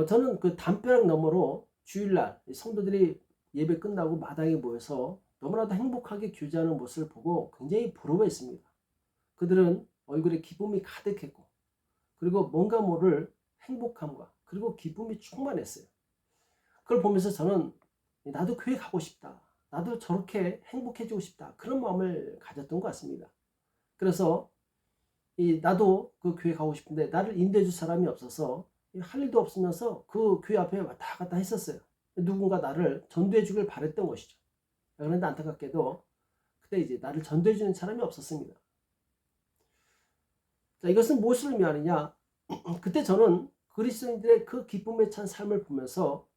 저는 그 담벼락 너머로 주일날 성도들이 예배 끝나고 마당에 모여서 너무나도 행복하게 교제하는 모습을 보고 굉장히 부러워했습니다. 그들은 얼굴에 기쁨이 가득했고 그리고 뭔가 모를 행복함과 그리고 기쁨이 충만했어요. 그걸 보면서 저는 나도 교회 가고 싶다. 나도 저렇게 행복해지고 싶다. 그런 마음을 가졌던 것 같습니다. 그래서 나도 그 교회 가고 싶은데 나를 인도해 줄 사람이 없어서 할 일도 없으면서 그 교회 앞에 왔다 갔다 했었어요. 누군가 나를 전도해 주길 바랬던 것이죠. 그런데 안타깝게도 그때 이제 나를 전도해 주는 사람이 없었습니다. 자, 이것은 무엇을 의미하느냐? 그때 저는 그리스도인들의 그 기쁨에 찬 삶을 보면서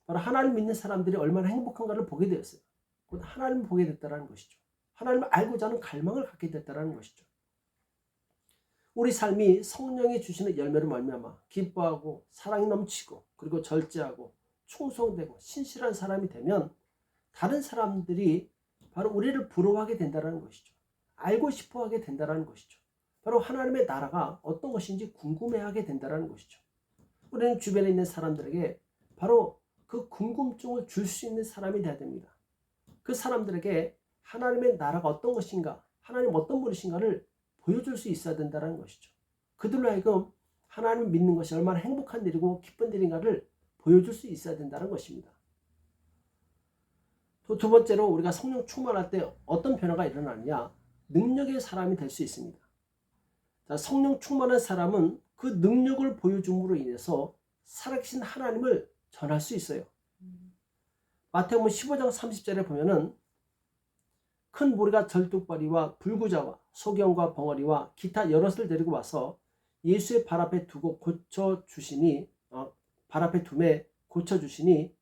바로 하나님 믿는 사람들이 얼마나 행복한가를 보게 되었어요. 곧 하나님을 보게 됐다는 것이죠. 하나님을 알고자 하는 갈망을 갖게 됐다는 것이죠. 우리 삶이 성령이 주시는 열매를 말미암아 기뻐하고 사랑이 넘치고 그리고 절제하고 충성되고 신실한 사람이 되면 다른 사람들이 바로 우리를 부러워하게 된다는 것이죠. 알고 싶어하게 된다는 것이죠. 바로 하나님의 나라가 어떤 것인지 궁금해하게 된다는 것이죠. 우리는 주변에 있는 사람들에게 바로 그 궁금증을 줄 수 있는 사람이 되어야 됩니다. 그 사람들에게 하나님의 나라가 어떤 것인가, 하나님 어떤 분이신가를 보여줄 수 있어야 된다는 것이죠. 그들로 하여금 하나님을 믿는 것이 얼마나 행복한 일이고 기쁜 일인가를 보여줄 수 있어야 된다는 것입니다. 또 두 번째로 우리가 성령 충만할 때 어떤 변화가 일어나느냐, 능력의 사람이 될 수 있습니다. 자, 성령 충만한 사람은 그 능력을 보여줌으로 인해서 살아계신 하나님을 전할 수 있어요. 마태복음 15장 30절에 보면은 큰 무리가 절뚝발이와 불구자와 소경과 벙어리와 기타 여럿을 데리고 와서 예수의 발 앞에 두고 발 앞에 둠에 고쳐주시니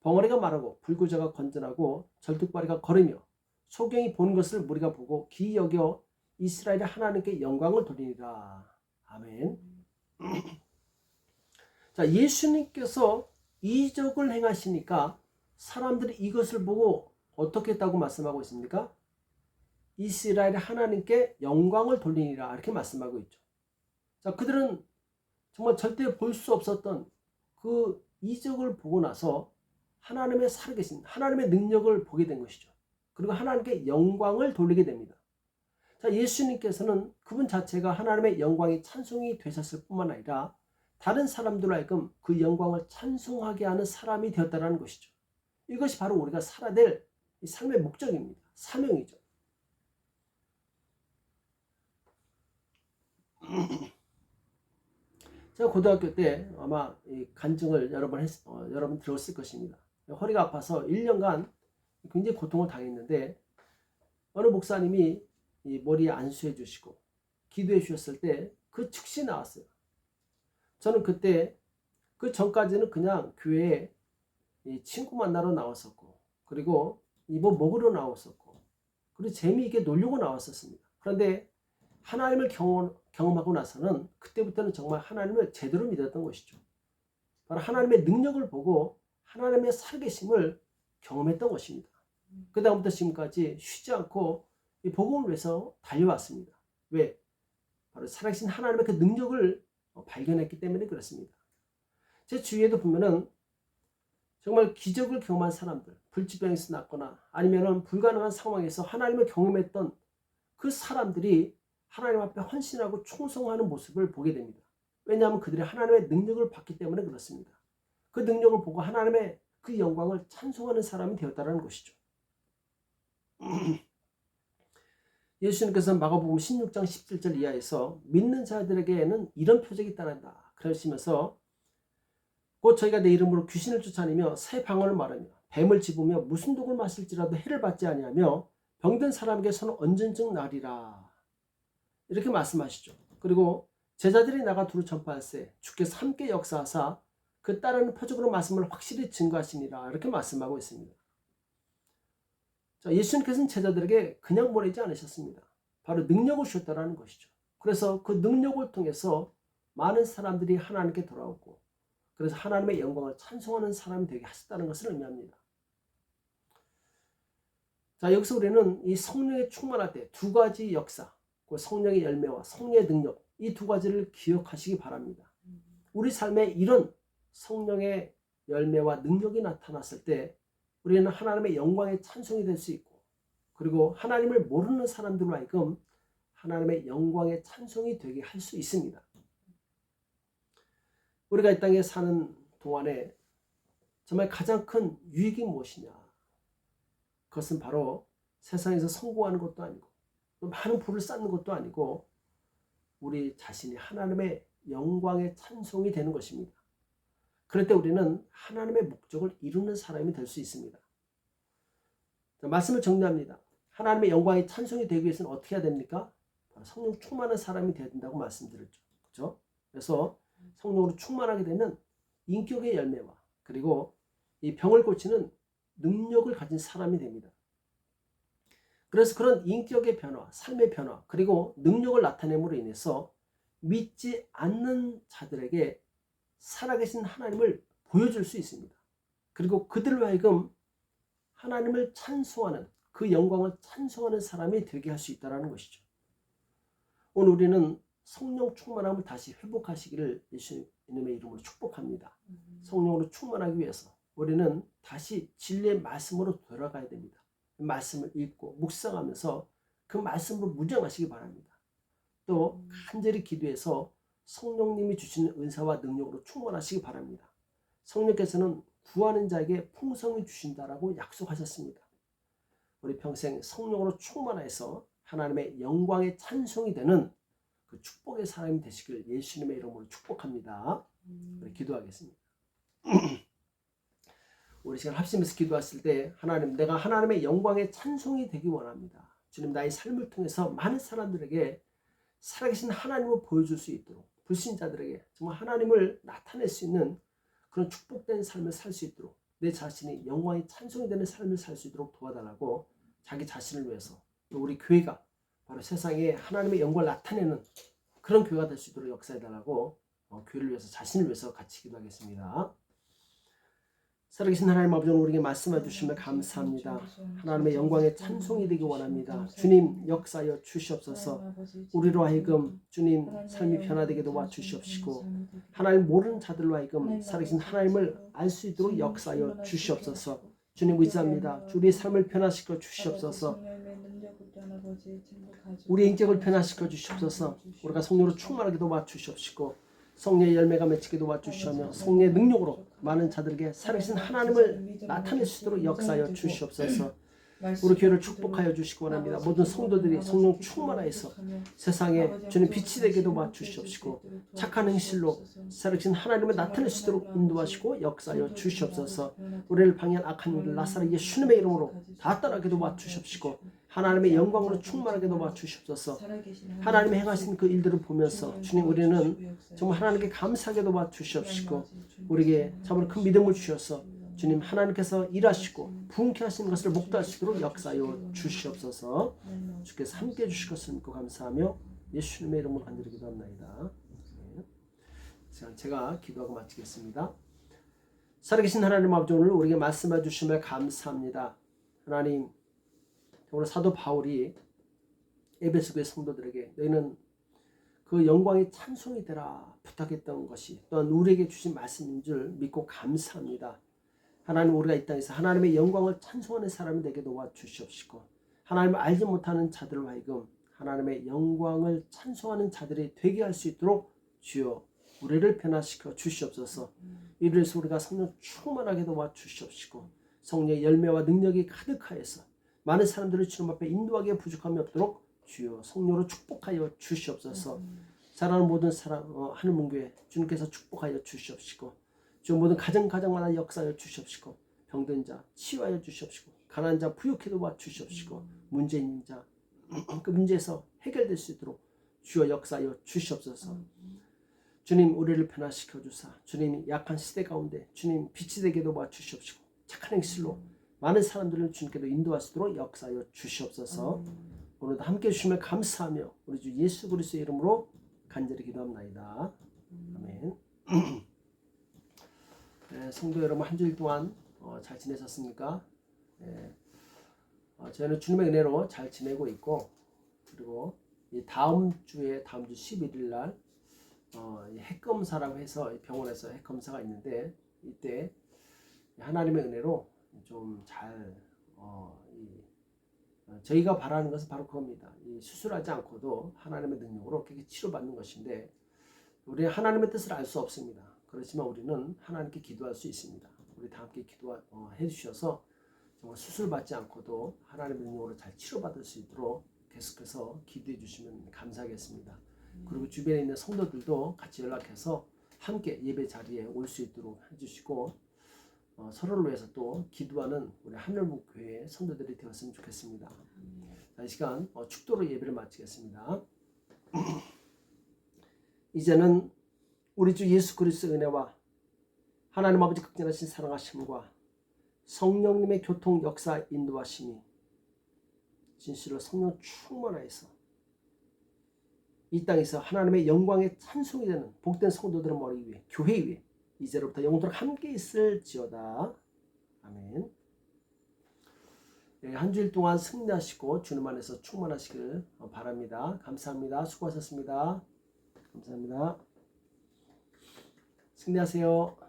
벙어리가 말하고 불구자가 건전하고 절뚝발이가 걸으며 소경이 보는 것을 무리가 보고 기이 여겨 이스라엘의 하나님께 영광을 돌리니라. 아멘. 자, 예수님께서 이적을 행하시니까 사람들이 이것을 보고 어떻게 했다고 말씀하고 있습니까? 이스라엘의 하나님께 영광을 돌리니라 이렇게 말씀하고 있죠. 자, 그들은 정말 절대 볼 수 없었던 그 이적을 보고 나서 하나님의 살아계신 하나님의 능력을 보게 된 것이죠. 그리고 하나님께 영광을 돌리게 됩니다. 자, 예수님께서는 그분 자체가 하나님의 영광이 찬송이 되셨을 뿐만 아니라 다른 사람들로 하여금 그 영광을 찬송하게 하는 사람이 되었다는 것이죠. 이것이 바로 우리가 살아야 될 이 삶의 목적입니다. 사명이죠. 제가 고등학교 때 아마 이 간증을 여러 번 들었을 것입니다. 허리가 아파서 1년간 굉장히 고통을 당했는데 어느 목사님이 이 머리에 안수해 주시고 기도해 주셨을 때 그 즉시 나왔어요. 저는 그때 그 전까지는 그냥 교회에 이 친구 만나러 나왔었고 그리고 뭐 먹으러 나왔었고 그리고 재미있게 놀려고 나왔었습니다. 그런데 하나님을 경험하고 나서는 그때부터는 정말 하나님을 제대로 믿었던 것이죠. 바로 하나님의 능력을 보고 하나님의 살아계심을 경험했던 것입니다. 그 다음부터 지금까지 쉬지 않고 이 복음을 위해서 달려왔습니다. 왜? 바로 살아계신 하나님의 그 능력을 발견했기 때문에 그렇습니다. 제 주위에도 보면은 정말 기적을 경험한 사람들, 불치병에서 낫거나 아니면은 불가능한 상황에서 하나님을 경험했던 그 사람들이 하나님 앞에 헌신하고 충성하는 모습을 보게 됩니다. 왜냐하면 그들이 하나님의 능력을 받기 때문에 그렇습니다. 그 능력을 보고 하나님의 그 영광을 찬송하는 사람이 되었다는 것이죠. 예수님께서 마가복음 16장 17절 이하에서 믿는 자들에게는 이런 표적이 따른다 그러시면서 곧 저희가 내 이름으로 귀신을 쫓아내며 새 방언을 말하며 뱀을 집으며 무슨 독을 마실지라도 해를 받지 아니하며 병든 사람에게 손은 언젠쯤 나리라. 이렇게 말씀하시죠. 그리고 제자들이 나가 두루 전파할세 주께서 함께 역사하사 그 따르는 표적으로 말씀을 확실히 증거하시니라. 이렇게 말씀하고 있습니다. 자, 예수님께서는 제자들에게 그냥 보내지 않으셨습니다. 바로 능력을 주셨다라는 것이죠. 그래서 그 능력을 통해서 많은 사람들이 하나님께 돌아오고 그래서 하나님의 영광을 찬송하는 사람이 되게 하셨다는 것을 의미합니다. 자, 여기서 우리는 이 성령에 충만할 때 두 가지 역사, 그 성령의 열매와 성령의 능력, 이 두 가지를 기억하시기 바랍니다. 우리 삶에 이런 성령의 열매와 능력이 나타났을 때 우리는 하나님의 영광의 찬송이 될 수 있고 그리고 하나님을 모르는 사람들로 하여금 하나님의 영광의 찬송이 되게 할 수 있습니다. 우리가 이 땅에 사는 동안에 정말 가장 큰 유익이 무엇이냐? 그것은 바로 세상에서 성공하는 것도 아니고 많은 부를 쌓는 것도 아니고 우리 자신이 하나님의 영광의 찬송이 되는 것입니다. 그럴 때 우리는 하나님의 목적을 이루는 사람이 될 수 있습니다. 자, 말씀을 정리합니다. 하나님의 영광의 찬송이 되기 위해서는 어떻게 해야 됩니까? 바로 성령 충만한 사람이 되어야 된다고 말씀드렸죠. 그렇죠? 그래서 성령으로 충만하게 되면 인격의 열매와 그리고 이 병을 고치는 능력을 가진 사람이 됩니다. 그래서 그런 인격의 변화, 삶의 변화, 그리고 능력을 나타냄으로 인해서 믿지 않는 자들에게 살아계신 하나님을 보여줄 수 있습니다. 그리고 그들로 하여금 하나님을 찬송하는 그 영광을 찬송하는 사람이 되게 할 수 있다는 것이죠. 오늘 우리는 성령 충만함을 다시 회복하시기를 예수님의 이름으로 축복합니다. 성령으로 충만하기 위해서 우리는 다시 진리의 말씀으로 돌아가야 됩니다. 말씀을 읽고 묵상하면서 그 말씀으로 무장하시기 바랍니다. 또 간절히 기도해서 성령님이 주시는 은사와 능력으로 충만하시기 바랍니다. 성령께서는 구하는 자에게 풍성히 주신다라고 약속하셨습니다. 우리 평생 성령으로 충만해서 하나님의 영광의 찬송이 되는 그 축복의 사람이 되시길 예수님의 이름으로 축복합니다. 우리 기도하겠습니다. 우리 시간 합심해서 기도하실 때 하나님, 내가 하나님의 영광의 찬송이 되기 원합니다. 주님, 나의 삶을 통해서 많은 사람들에게 살아계신 하나님을 보여줄 수 있도록 불신자들에게 정말 하나님을 나타낼 수 있는 그런 축복된 삶을 살 수 있도록 내 자신이 영광의 찬송이 되는 삶을 살 수 있도록 도와달라고 자기 자신을 위해서 또 우리 교회가 바로 세상에 하나님의 영광을 나타내는 그런 교회가 될 수 있도록 역사해달라고 교회를 위해서 자신을 위해서 같이 기도하겠습니다. 살아계신 하나님 아버지, 우리에게 말씀해 주시면 감사합니다. 하나님의 영광의 찬송이 되기 원합니다. 주님 역사하여 주시옵소서. 우리로 하여금 주님 삶이 변화되게 도와주시옵시고 하나님 모르는 자들로 하여금 살아계신 하나님을 알 수 있도록 역사하여 주시옵소서. 주님 의지합니다. 우리의 삶을 변화시켜 주시옵소서. 우리의 인격을 변화시켜 주시옵소서. 우리가 성령으로 충만하게 도와주시옵시고 성령의 열매가 맺히게 도와주시며 성령의 능력으로 많은 자들에게 살아계신 하나님을 나타낼 수 있도록 역사하여 주시옵소서. 우리 교회를 축복하여 주시기 원합니다. 모든 성도들이 성령 충만하여서 세상에 주님 빛이 되게 도와주시옵시고 착한 행실로 살아계신 하나님을 나타낼 수 있도록 인도하시고 역사하여 주시옵소서. 우리를 방해한 악한 일을 나사렛 예수님의 이름으로 다 떠나게 도와주시옵시고 하나님의 영광으로 충만하게 도와주시옵소서. 하나님이 행하신 그 일들을 보면서 주님, 우리는 정말 하나님께 감사하게 도와주시옵시고 우리에게 참으로 큰 믿음을 주셔서 주님 하나님께서 일하시고 부흥케 하시는 것을 목도할 수 있도록 역사하여 주시옵소서. 주께서 함께 해주실 것을 믿고 감사하며 예수님의 이름으로 간절히 기도합니다. 제가 기도하고 마치겠습니다. 살아계신 하나님 아버지, 오늘 우리에게 말씀해 주시며 감사합니다. 하나님, 오늘 사도 바울이 에베소 교회 성도들에게 너희는 그 영광의 찬송이 되라 부탁했던 것이 또한 우리에게 주신 말씀인 줄 믿고 감사합니다. 하나님, 우리가 이 땅에서 하나님의 영광을 찬송하는 사람이 되게 도와주시옵시고 하나님을 알지 못하는 자들로 하여금 하나님의 영광을 찬송하는 자들이 되게 할 수 있도록 주여 우리를 변화시켜 주시옵소서. 이래서 우리가 성령 충만하게 도와주시옵시고 성령의 열매와 능력이 가득하여서 많은 사람들을 주님 앞에 인도하기에 부족함이 없도록 주여 성령으로 축복하여 주시옵소서. 사랑하는 모든 사람 하늘문교회 주님께서 축복하여 주시옵시고 주 모든 가정마다 역사하여 주시옵시고 병든 자 치유하여 주시옵시고 가난한 자 부유케 도와 주시옵시고 문제 있는 자 그 문제에서 해결될 수 있도록 주여 역사하여 주시옵소서. 주님 우리를 변화시켜 주사 주님이 약한 시대 가운데 주님 빛이 되게 도와 주시옵시고 착한 행실로 많은 사람들을 주님께로 인도하시도록 역사하여 주시옵소서. 오늘도 함께해 주시면 감사하며 우리 주 예수 그리스도의 이름으로 간절히 기도합나이다. 아멘. 네, 성도 여러분 한 주일 동안 잘 지내셨습니까? 네, 저희는 주님의 은혜로 잘 지내고 있고 그리고 이 다음 주 11일 날 핵검사라고 해서 병원에서 핵검사가 있는데 이때 하나님의 은혜로 좀 잘 저희가 바라는 것은 바로 그겁니다. 이 수술하지 않고도 하나님의 능력으로 그렇게 치료받는 것인데 우리는 하나님의 뜻을 알 수 없습니다. 그렇지만 우리는 하나님께 기도할 수 있습니다. 우리 다 함께 기도해 주셔서 정말 수술받지 않고도 하나님의 능력으로 잘 치료받을 수 있도록 계속해서 기도해 주시면 감사하겠습니다. 그리고 주변에 있는 성도들도 같이 연락해서 함께 예배 자리에 올 수 있도록 해주시고 서로를 위해서 또 기도하는 우리 하늘목교회 성도들이 되었으면 좋겠습니다. 자, 이 시간 축도로 예배를 마치겠습니다. 이제는 우리 주 예수 그리스도의 은혜와 하나님 아버지 극진하신 사랑하심과 성령님의 교통 역사 인도하심이 진실로 성령 충만하여서 이 땅에서 하나님의 영광의 찬송이 되는 복된 성도들의 머리 위에 교회 위에 이제로부터 영원토록 함께 있을지어다. 아멘. 한 주일 동안 승리하시고 주님 안에서 충만하시길 바랍니다. 감사합니다. 수고하셨습니다. 감사합니다. 승리하세요.